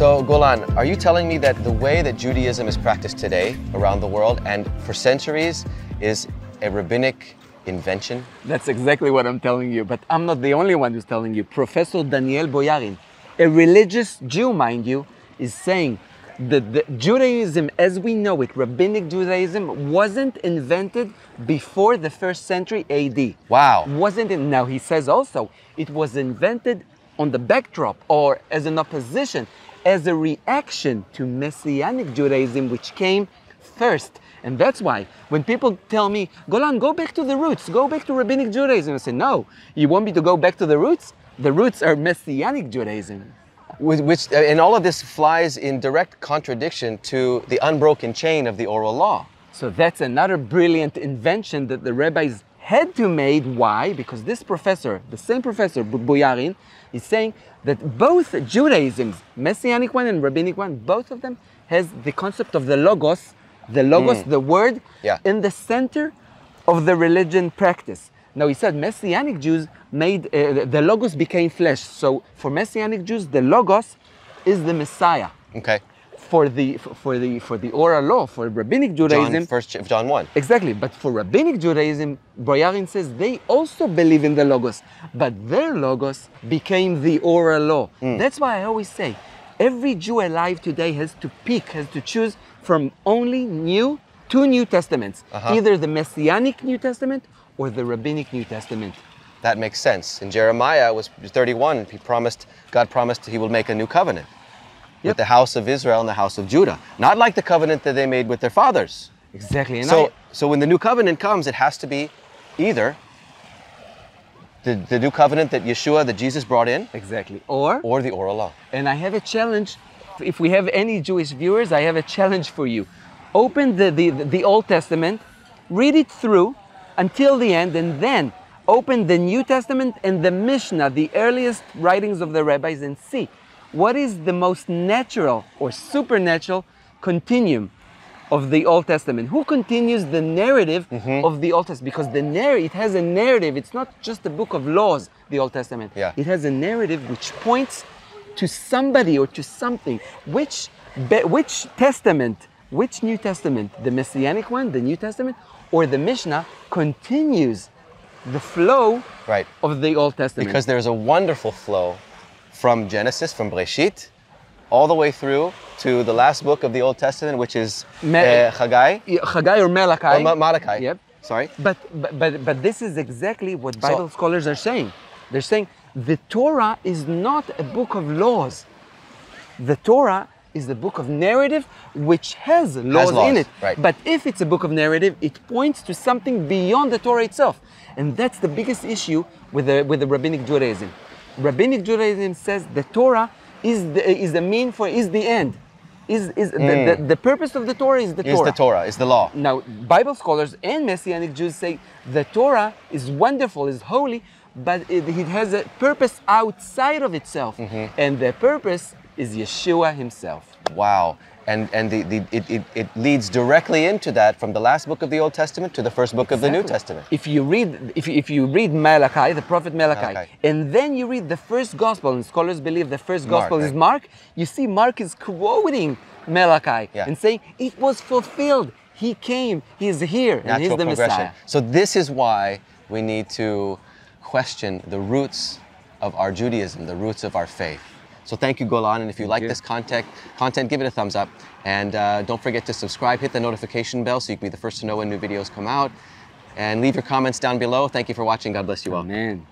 So, Golan, are you telling me that the way that Judaism is practiced today around the world and for centuries is a rabbinic invention? That's exactly what I'm telling you, but I'm not the only one who's telling you. Professor Daniel Boyarin, a religious Jew, mind you, is saying that the Judaism as we know it, rabbinic Judaism, wasn't invented before the 1st century AD. Wow. Wasn't it? Now he says also, it was invented on the backdrop or as an opposition, as a reaction to Messianic Judaism, which came first. And that's why when people tell me, Golan, go back to the roots, go back to rabbinic Judaism, I say, no, you want me to go back to the roots? The roots are Messianic Judaism. Which, and all of this flies in direct contradiction to the unbroken chain of the oral law. So that's another brilliant invention that the rabbis had to make. Why? Because this professor, the same professor, Boyarin, is saying that both Judaisms, Messianic one and rabbinic one, both of them has the concept of the logos, the word, in the center of the religion practice. Now he said Messianic Jews made, the logos became flesh. So for Messianic Jews, the logos is the Messiah. Okay. For the oral law, for rabbinic Judaism, John 1. Exactly, but for rabbinic Judaism, Boyarin says they also believe in the logos, but their logos became the oral law. That's why I always say, every Jew alive today has to pick, has to choose from only two New Testaments, either the Messianic New Testament or the rabbinic New Testament. That makes sense. In Jeremiah was 31, God promised he will make a new covenant with the house of Israel and the house of Judah. Not like the covenant that they made with their fathers. Exactly. And so when the new covenant comes, it has to be either the new covenant that Yeshua, that Jesus brought in. Exactly. Or the oral law. And I have a challenge. If we have any Jewish viewers, I have a challenge for you. Open the Old Testament, read it through until the end, and then open the New Testament and the Mishnah, the earliest writings of the rabbis, and see what is the most natural or supernatural continuum of the Old Testament. Who continues the narrative of the Old Testament? Because it has a narrative. It's not just a book of laws, the Old Testament. Yeah. It has a narrative which points to somebody or to something. Which testament, which New Testament, the Messianic one, the New Testament, or the Mishnah, continues the flow of the Old Testament? Because there's a wonderful flow from Genesis, from Breshit, all the way through to the last book of the Old Testament, which is Haggai. Haggai or Malachi. Malachi. Yep. Sorry. But this is exactly what Bible scholars are saying. They're saying the Torah is not a book of laws. The Torah is a book of narrative which has laws in it. Right. But if it's a book of narrative, it points to something beyond the Torah itself. And that's the biggest issue with the rabbinic Judaism. Rabbinic Judaism says the Torah is the end. The purpose of the Torah is the Torah. Is the Torah, is the law. Now, Bible scholars and Messianic Jews say the Torah is wonderful, is holy, but it has a purpose outside of itself. And the purpose is Yeshua himself. Wow. And it leads directly into that from the last book of the Old Testament to the first book of the New Testament. If you read Malachi, the prophet Malachi, and then you read the first gospel, and scholars believe the first gospel is Mark, you see Mark is quoting Malachi and saying, it was fulfilled. He came, he is here, and he's the Messiah. So this is why we need to question the roots of our Judaism, the roots of our faith. So thank you, Golan, and if you like this content, give it a thumbs up. And don't forget to subscribe, hit the notification bell so you can be the first to know when new videos come out. And leave your comments down below. Thank you for watching. God bless you all. Amen.